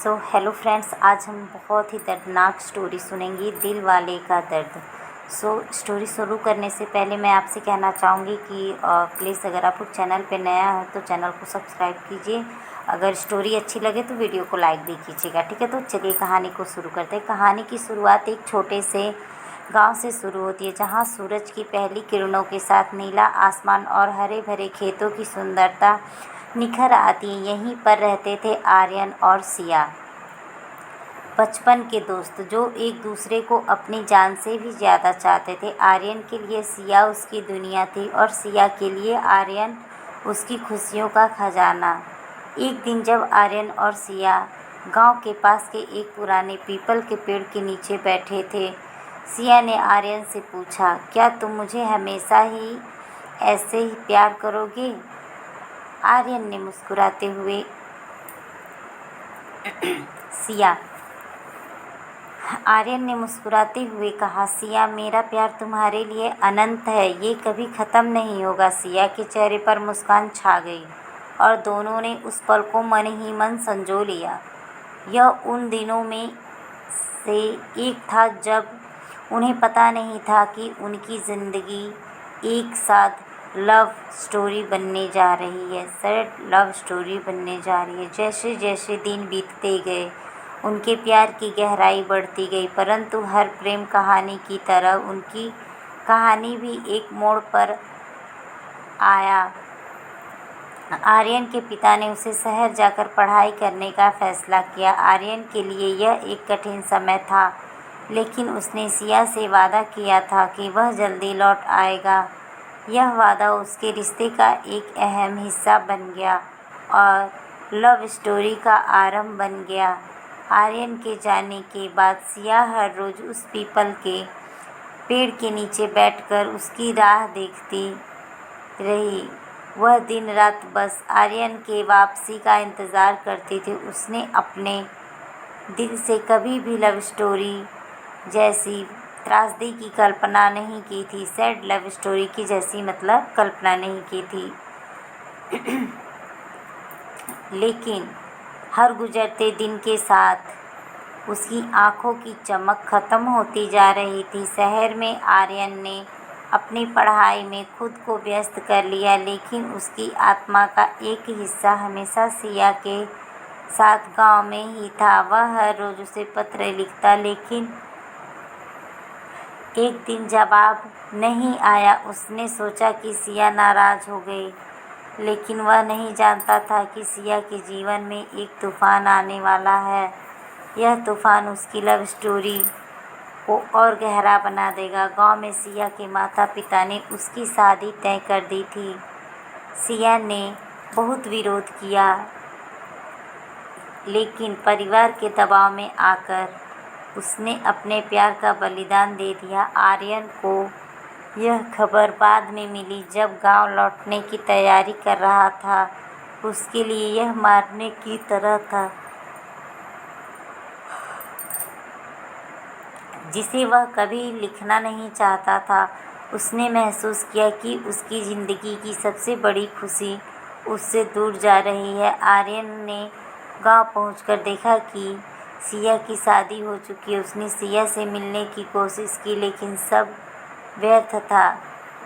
Hello friends, आज हम बहुत ही दर्दनाक स्टोरी सुनेंगे, दिल वाले का दर्द। स्टोरी शुरू करने से पहले मैं आपसे कहना चाहूँगी कि प्लीज़ अगर आप लोग चैनल पे नया है तो चैनल को सब्सक्राइब कीजिए। अगर स्टोरी अच्छी लगे तो वीडियो को लाइक भी कीजिएगा, ठीक है। तो चलिए कहानी को शुरू करते हैं। कहानी की शुरुआत एक छोटे से गांव से शुरू होती है, जहां सूरज की पहली किरणों के साथ नीला आसमान और हरे भरे खेतों की सुंदरता निखर आती है। यहीं पर रहते थे आर्यन और सिया, बचपन के दोस्त जो एक दूसरे को अपनी जान से भी ज़्यादा चाहते थे। आर्यन के लिए सिया उसकी दुनिया थी और सिया के लिए आर्यन उसकी खुशियों का खजाना। एक दिन जब आर्यन और सिया गांव के पास के एक पुराने पीपल के पेड़ के नीचे बैठे थे, सिया ने आर्यन से पूछा, क्या तुम मुझे हमेशा ही ऐसे ही प्यार करोगे? आर्यन ने मुस्कुराते हुए कहा, सिया, मेरा प्यार तुम्हारे लिए अनंत है, ये कभी ख़त्म नहीं होगा। सिया के चेहरे पर मुस्कान छा गई और दोनों ने उस पल को मन ही मन संजो लिया। यह उन दिनों में से एक था जब उन्हें पता नहीं था कि उनकी ज़िंदगी एक साथ लव स्टोरी बनने जा रही है, सैड लव स्टोरी बनने जा रही है। जैसे जैसे दिन बीतते गए उनके प्यार की गहराई बढ़ती गई, परंतु हर प्रेम कहानी की तरह उनकी कहानी भी एक मोड़ पर आया। आर्यन के पिता ने उसे शहर जाकर पढ़ाई करने का फैसला किया। आर्यन के लिए यह एक कठिन समय था, लेकिन उसने सिया से वादा किया था कि वह जल्दी लौट आएगा। यह वादा उसके रिश्ते का एक अहम हिस्सा बन गया और लव स्टोरी का आरंभ बन गया। आर्यन के जाने के बाद सिया हर रोज़ उस पीपल के पेड़ के नीचे बैठकर उसकी राह देखती रही। वह दिन रात बस आर्यन के वापसी का इंतज़ार करती थी। उसने अपने दिल से कभी भी लव स्टोरी जैसी त्रासदी की कल्पना नहीं की थी, सैड लव स्टोरी की जैसी मतलब कल्पना नहीं की थी। लेकिन हर गुजरते दिन के साथ उसकी आंखों की चमक ख़त्म होती जा रही थी। शहर में आर्यन ने अपनी पढ़ाई में खुद को व्यस्त कर लिया, लेकिन उसकी आत्मा का एक हिस्सा हमेशा सिया के साथ गांव में ही था। वह हर रोज़ उसे पत्र लिखता, लेकिन एक दिन जवाब नहीं आया। उसने सोचा कि सिया नाराज़ हो गई, लेकिन वह नहीं जानता था कि सिया के जीवन में एक तूफ़ान आने वाला है। यह तूफ़ान उसकी लव स्टोरी को और गहरा बना देगा। गांव में सिया के माता पिता ने उसकी शादी तय कर दी थी। सिया ने बहुत विरोध किया, लेकिन परिवार के दबाव में आकर उसने अपने प्यार का बलिदान दे दिया। आर्यन को यह खबर बाद में मिली, जब गांव लौटने की तैयारी कर रहा था। उसके लिए यह मारने की तरह था, जिसे वह कभी लिखना नहीं चाहता था। उसने महसूस किया कि उसकी ज़िंदगी की सबसे बड़ी खुशी उससे दूर जा रही है। आर्यन ने गांव पहुंचकर देखा कि सिया की शादी हो चुकी है। उसने सिया से मिलने की कोशिश की, लेकिन सब व्यर्थ था।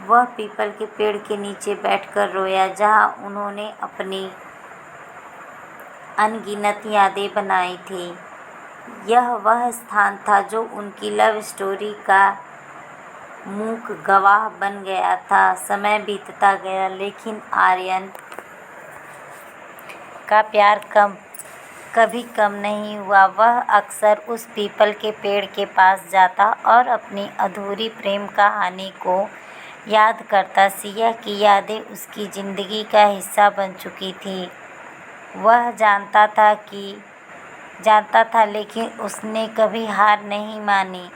वह पीपल के पेड़ के नीचे बैठकर रोया, जहां उन्होंने अपनी अनगिनत यादें बनाई थी। यह वह स्थान था जो उनकी लव स्टोरी का मूक गवाह बन गया था। समय बीतता गया, लेकिन आर्यन का प्यार कभी कम नहीं हुआ। वह अक्सर उस पीपल के पेड़ के पास जाता और अपनी अधूरी प्रेम कहानी को याद करता। सिया की यादें उसकी ज़िंदगी का हिस्सा बन चुकी थी। वह जानता था, लेकिन उसने कभी हार नहीं मानी।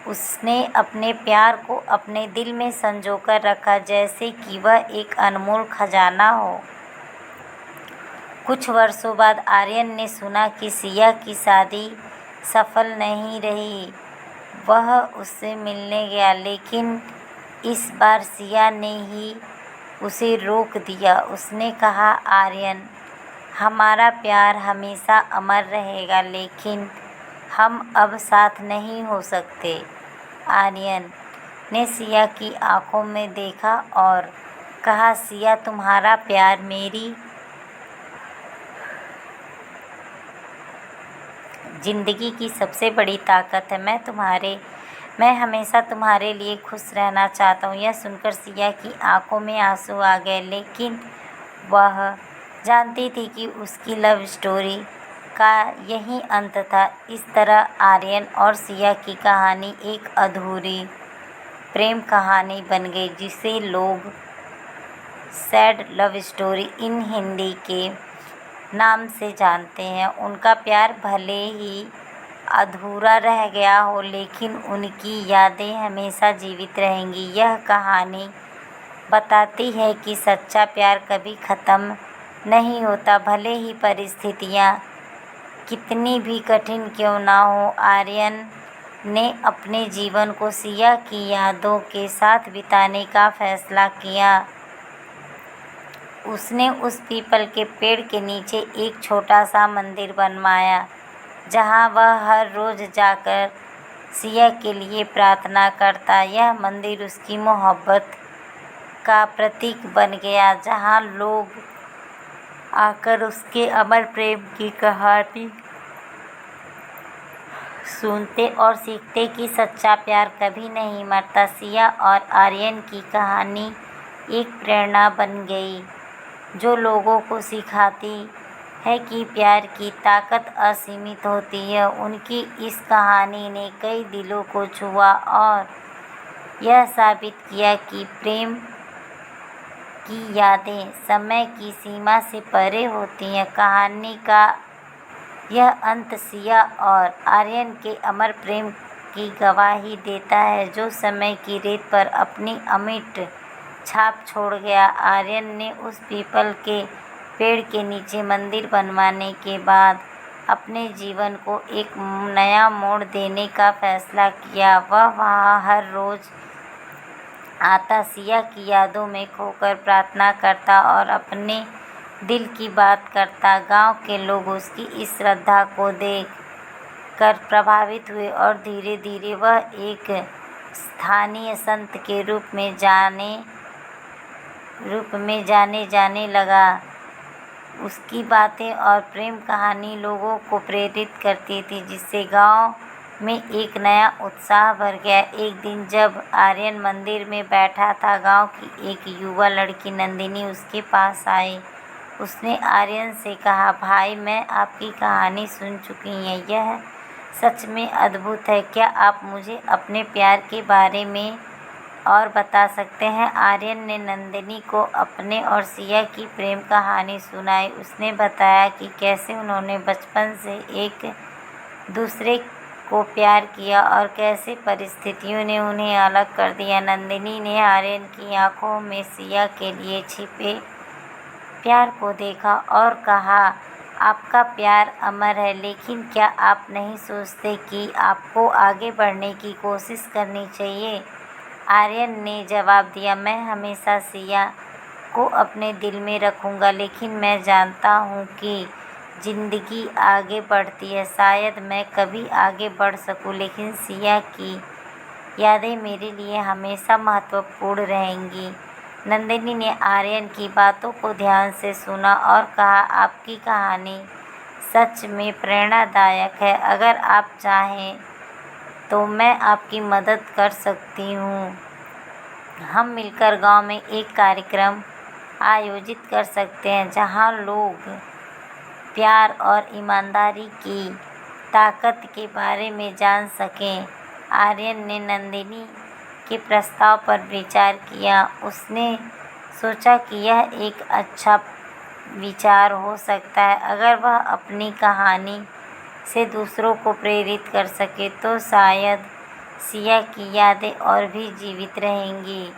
उसने अपने प्यार को अपने दिल में संजोकर रखा, जैसे कि वह एक अनमोल खजाना हो। कुछ वर्षों बाद आर्यन ने सुना कि सिया की शादी सफल नहीं रही। वह उससे मिलने गया, लेकिन इस बार सिया ने ही उसे रोक दिया। उसने कहा, आर्यन, हमारा प्यार हमेशा अमर रहेगा, लेकिन हम अब साथ नहीं हो सकते। आर्यन ने सिया की आंखों में देखा और कहा, सिया, तुम्हारा प्यार मेरी ज़िंदगी की सबसे बड़ी ताकत है। मैं हमेशा तुम्हारे लिए खुश रहना चाहता हूँ। यह सुनकर सिया की आंखों में आंसू आ गए, लेकिन वह जानती थी कि उसकी लव स्टोरी का यही अंत था। इस तरह आर्यन और सिया की कहानी एक अधूरी प्रेम कहानी बन गई, जिसे लोग sad love story in Hindi के नाम से जानते हैं। उनका प्यार भले ही अधूरा रह गया हो, लेकिन उनकी यादें हमेशा जीवित रहेंगी। यह कहानी बताती है कि सच्चा प्यार कभी ख़त्म नहीं होता, भले ही परिस्थितियाँ कितनी भी कठिन क्यों ना हो। आर्यन ने अपने जीवन को सिया की यादों के साथ बिताने का फैसला किया। उसने उस पीपल के पेड़ के नीचे एक छोटा सा मंदिर बनवाया, जहाँ वह हर रोज़ जाकर सिया के लिए प्रार्थना करता। यह मंदिर उसकी मोहब्बत का प्रतीक बन गया, जहाँ लोग आकर उसके अमर प्रेम की कहानी सुनते और सीखते कि सच्चा प्यार कभी नहीं मरता। सिया और आर्यन की कहानी एक प्रेरणा बन गई, जो लोगों को सिखाती है कि प्यार की ताकत असीमित होती है। उनकी इस कहानी ने कई दिलों को छुआ और यह साबित किया कि प्रेम की यादें समय की सीमा से परे होती हैं। कहानी का यह अंत सिया और आर्यन के अमर प्रेम की गवाही देता है, जो समय की रेत पर अपनी अमिट छाप छोड़ गया। आर्यन ने उस पीपल के पेड़ के नीचे मंदिर बनवाने के बाद अपने जीवन को एक नया मोड़ देने का फैसला किया। वह वहाँ हर रोज़ आता, सिया की यादों में खोकर प्रार्थना करता और अपने दिल की बात करता। गांव के लोग उसकी इस श्रद्धा को देख कर प्रभावित हुए और धीरे धीरे वह एक स्थानीय संत के रूप में जाने लगा। उसकी बातें और प्रेम कहानी लोगों को प्रेरित करती थी, जिससे गांव में एक नया उत्साह भर गया। एक दिन जब आर्यन मंदिर में बैठा था, गांव की एक युवा लड़की नंदिनी उसके पास आई। उसने आर्यन से कहा, भाई, मैं आपकी कहानी सुन चुकी हूँ, यह सच में अद्भुत है। क्या आप मुझे अपने प्यार के बारे में और बता सकते हैं? आर्यन ने नंदिनी को अपने और सिया की प्रेम कहानी सुनाई। उसने बताया कि कैसे उन्होंने बचपन से एक दूसरे को प्यार किया और कैसे परिस्थितियों ने उन्हें अलग कर दिया। नंदिनी ने आर्यन की आंखों में सिया के लिए छिपे प्यार को देखा और कहा, आपका प्यार अमर है, लेकिन क्या आप नहीं सोचते कि आपको आगे बढ़ने की कोशिश करनी चाहिए? आर्यन ने जवाब दिया, मैं हमेशा सिया को अपने दिल में रखूँगा, लेकिन मैं जानता हूँ कि ज़िंदगी आगे बढ़ती है। शायद मैं कभी आगे बढ़ सकूँ, लेकिन सिया की यादें मेरे लिए हमेशा महत्वपूर्ण रहेंगी। नंदिनी ने आर्यन की बातों को ध्यान से सुना और कहा, आपकी कहानी सच में प्रेरणादायक है। अगर आप चाहें तो मैं आपकी मदद कर सकती हूँ। हम मिलकर गांव में एक कार्यक्रम आयोजित कर सकते हैं, जहां लोग प्यार और ईमानदारी की ताकत के बारे में जान सकें। आर्यन ने नंदिनी के प्रस्ताव पर विचार किया। उसने सोचा कि यह एक अच्छा विचार हो सकता है। अगर वह अपनी कहानी से दूसरों को प्रेरित कर सके, तो शायद सिया की यादें और भी जीवित रहेंगी।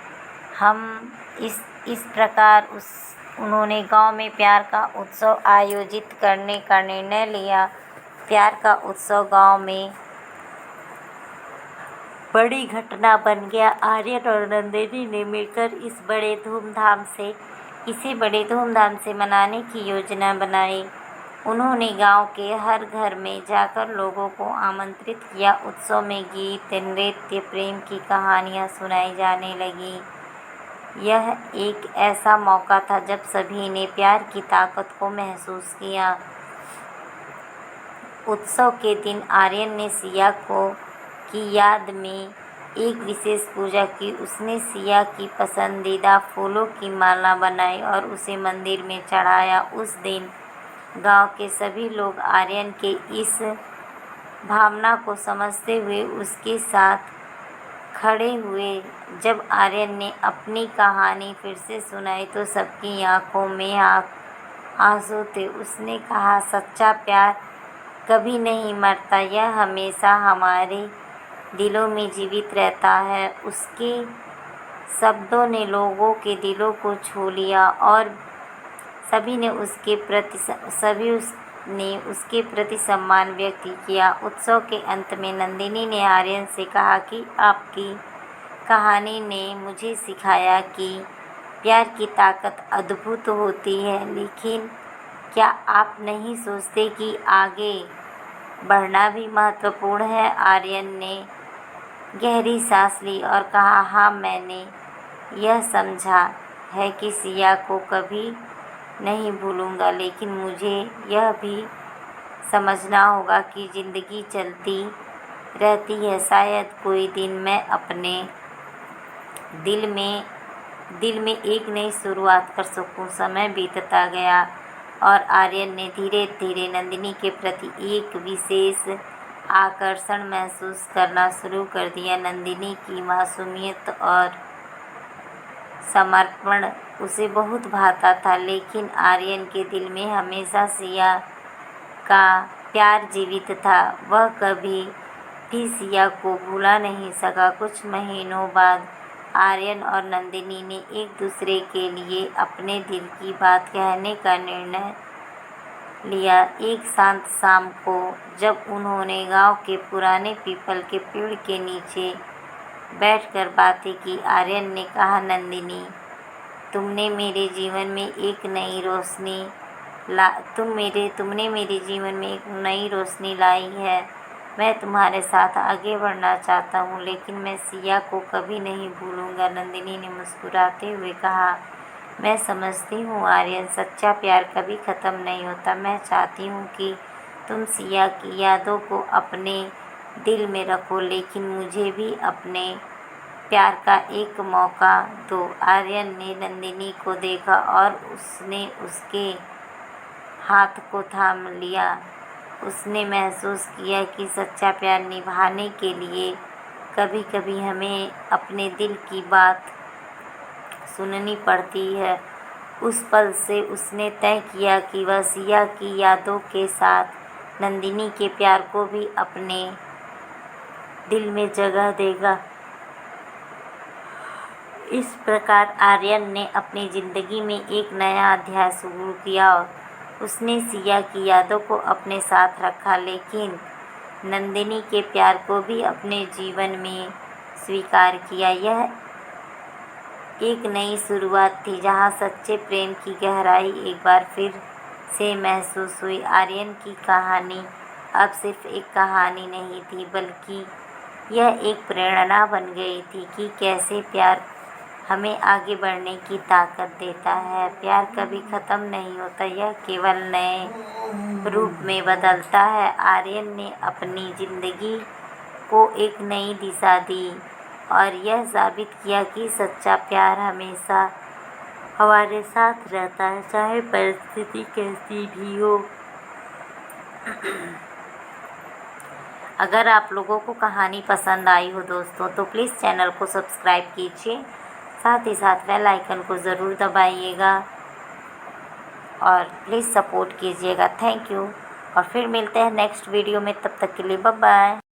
इस प्रकार उन्होंने गांव में प्यार का उत्सव आयोजित करने का निर्णय लिया। प्यार का उत्सव गांव में बड़ी घटना बन गया। आर्यन और नंदिनी ने मिलकर इस बड़े धूमधाम से इसे बड़े धूमधाम से मनाने की योजना बनाई। उन्होंने गांव के हर घर में जाकर लोगों को आमंत्रित किया। उत्सव में गीत, नृत्य, प्रेम की कहानियाँ सुनाई जाने लगीं। यह एक ऐसा मौका था जब सभी ने प्यार की ताकत को महसूस किया। उत्सव के दिन आर्यन ने सिया की याद में एक विशेष पूजा की। उसने सिया की पसंदीदा फूलों की माला बनाई और उसे मंदिर में चढ़ाया। उस दिन गांव के सभी लोग आर्यन के इस भावना को समझते हुए उसके साथ खड़े हुए। जब आर्यन ने अपनी कहानी फिर से सुनाई तो सबकी आंखों में आंसू थे। उसने कहा, सच्चा प्यार कभी नहीं मरता, यह हमेशा हमारे दिलों में जीवित रहता है। उसके शब्दों ने लोगों के दिलों को छू लिया और सभी ने उसके प्रति सम्मान व्यक्त किया। उत्सव के अंत में नंदिनी ने आर्यन से कहा कि आपकी कहानी ने मुझे सिखाया कि प्यार की ताकत अद्भुत होती है, लेकिन क्या आप नहीं सोचते कि आगे बढ़ना भी महत्वपूर्ण है? आर्यन ने गहरी सांस ली और कहा, हाँ, मैंने यह समझा है कि सिया को कभी नहीं भूलूंगा, लेकिन मुझे यह भी समझना होगा कि ज़िंदगी चलती रहती है। शायद कोई दिन मैं अपने दिल में एक नई शुरुआत कर सकूं। समय बीतता गया और आर्यन ने धीरे धीरे नंदिनी के प्रति एक विशेष आकर्षण महसूस करना शुरू कर दिया। नंदिनी की मासूमियत और समर्पण उसे बहुत भाता था, लेकिन आर्यन के दिल में हमेशा सिया का प्यार जीवित था। वह कभी भी सिया को भुला नहीं सका। कुछ महीनों बाद आर्यन और नंदिनी ने एक दूसरे के लिए अपने दिल की बात कहने का निर्णय लिया। एक शांत शाम को जब उन्होंने गांव के पुराने पीपल के पेड़ के नीचे बैठकर बातें की, आर्यन ने कहा, नंदिनी, तुमने मेरे जीवन में एक नई रोशनी लाई है। मैं तुम्हारे साथ आगे बढ़ना चाहता हूँ, लेकिन मैं सिया को कभी नहीं भूलूंगा। नंदिनी ने मुस्कुराते हुए कहा, मैं समझती हूँ आर्यन, सच्चा प्यार कभी ख़त्म नहीं होता। मैं चाहती हूँ कि तुम सिया की यादों को अपने दिल में रखो, लेकिन मुझे भी अपने प्यार का एक मौका दो। आर्यन ने नंदिनी को देखा और उसने उसके हाथ को थाम लिया। उसने महसूस किया कि सच्चा प्यार निभाने के लिए कभी कभी हमें अपने दिल की बात सुननी पड़ती है। उस पल से उसने तय किया कि वह सिया की यादों के साथ नंदिनी के प्यार को भी अपने दिल में जगह देगा। इस प्रकार आर्यन ने अपनी ज़िंदगी में एक नया अध्याय शुरू किया। उसने सिया की यादों को अपने साथ रखा, लेकिन नंदिनी के प्यार को भी अपने जीवन में स्वीकार किया। यह एक नई शुरुआत थी जहां सच्चे प्रेम की गहराई एक बार फिर से महसूस हुई। आर्यन की कहानी अब सिर्फ एक कहानी नहीं थी, बल्कि यह एक प्रेरणा बन गई थी कि कैसे प्यार हमें आगे बढ़ने की ताकत देता है। प्यार कभी ख़त्म नहीं होता, यह केवल नए रूप में बदलता है। आर्यन ने अपनी ज़िंदगी को एक नई दिशा दी और यह साबित किया कि सच्चा प्यार हमेशा हमारे साथ रहता है, चाहे परिस्थिति कैसी भी हो। अगर आप लोगों को कहानी पसंद आई हो दोस्तों, तो प्लीज़ चैनल को सब्सक्राइब कीजिए, साथ ही साथ बेल आइकन को ज़रूर दबाइएगा और प्लीज़ सपोर्ट कीजिएगा। थैंक यू और फिर मिलते हैं नेक्स्ट वीडियो में। तब तक के लिए बाय बाय।